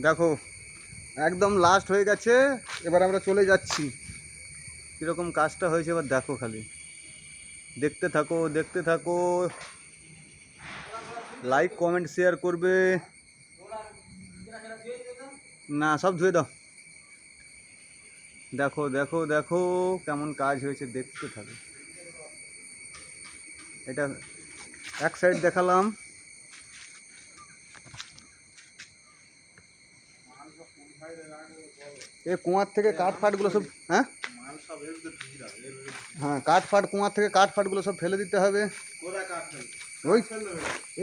দেখো একদম লাস্ট হয়ে গেছে, এবার আমরা চলে যাচ্ছি। কীরকম কাজটা হয়েছে এবার দেখো, খালি দেখতে থাকো দেখতে থাকো, লাইক কমেন্ট শেয়ার করবে। না, সব ধুয়ে দাও। দেখো দেখো দেখো কেমন কাজ হয়েছে, দেখতে থাকো। এটা এক সাইড দেখালাম। এই কুয়ার থেকে কাঠ ফাটগুলো সব, হ্যাঁ হ্যাঁ, কাঠ ফাট, কুয়ার থেকে কাঠ ফাটগুলো সব ফেলে দিতে হবে। ওই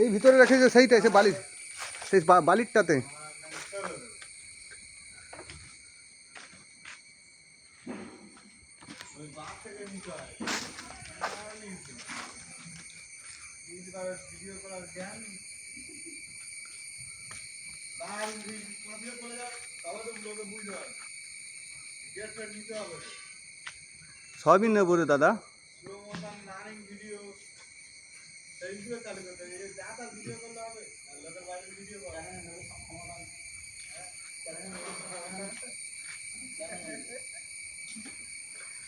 এই ভিতরে রেখেছে সেইটাই, সে বালির, সেই বালিরটাতে। সবই নেবো রে দাদা।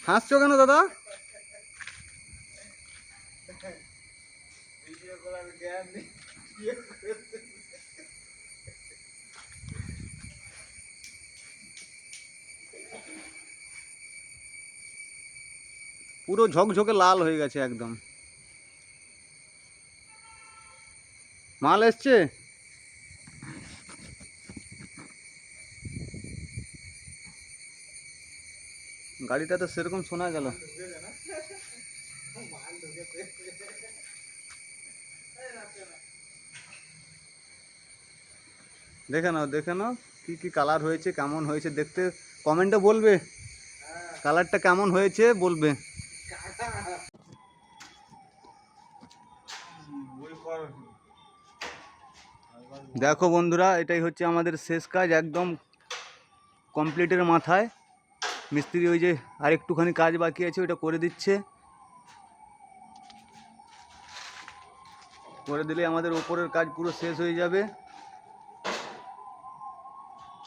হাসছো কেন দাদা? পুরো ঝকঝকে লাল হয়ে গেছে একদম। মাল এসছে। গাড়িটা তো সেরকম শোনা গেল। দেখে নাও দেখে নাও কি কি কালার হয়েছে, কেমন হয়েছে দেখতে, কমেন্টে বলবে কালারটা কেমন হয়েছে বলবে। দেখো বন্ধুরা, এটাই হচ্ছে আমাদের শেষ কাজ, একদম কমপ্লিটের মাথায়। মিস্ত্রি ওই যে আর একটুখানি কাজ বাকি আছে, ওইটা করে দিচ্ছে। করে দিলে আমাদের উপরের কাজ পুরো শেষ হয়ে যাবে।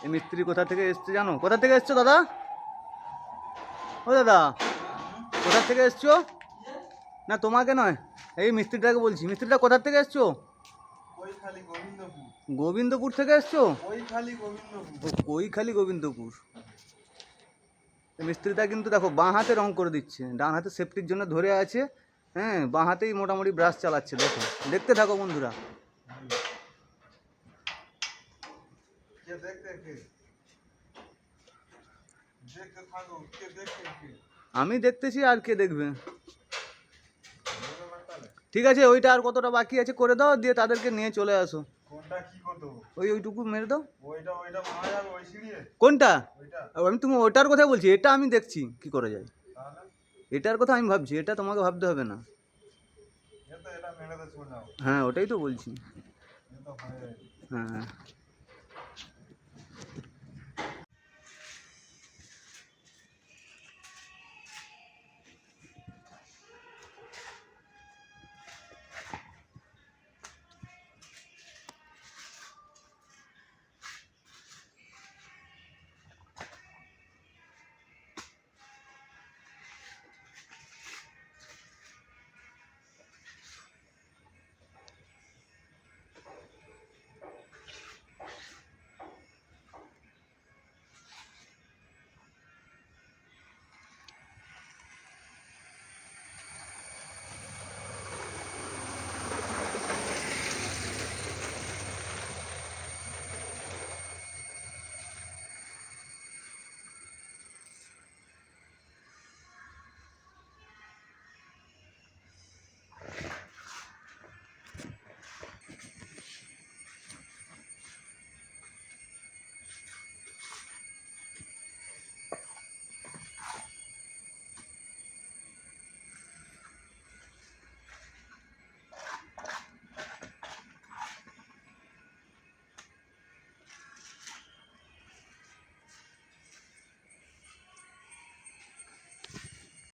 এই মিস্ত্রি কোথা থেকে এসছে জানো? কোথা থেকে এসছো দাদা? ও দাদা, কোথা থেকে এসছো? না তোমাকে নয়, এই মিস্ত্রিটাকে বলছি। মিস্ত্রিটা কোথা থেকে এসছো? গোবিন্দপুর থেকে এসছো? কৈখালি গোবিন্দপুর। মিস্ত্রিটা কিন্তু দেখো বাঁ হাতে রং করে দিচ্ছে, ডান হাতে সেফটির জন্য ধরে আছে। হ্যাঁ, বাঁ হাতেই মোটামুটি ব্রাশ চালাচ্ছে। দেখো, দেখতে থাকো বন্ধুরা। আমি দেখতেছি, আর কে দেখবে? ঠিক আছে, ওইটা আর কতটা বাকি আছে করে দাও, দিয়ে তাদেরকে নিয়ে চলে আসো। ওইটুকু মেরে দাও। কোনটা? আমি তুমি ওটার কথা বলছি, এটা আমি দেখছি কি করা যায়। এটার কথা আমি ভাবছি, এটা তোমাকে ভাবতে হবে না। হ্যাঁ, ওটাই তো বলছি। হ্যাঁ।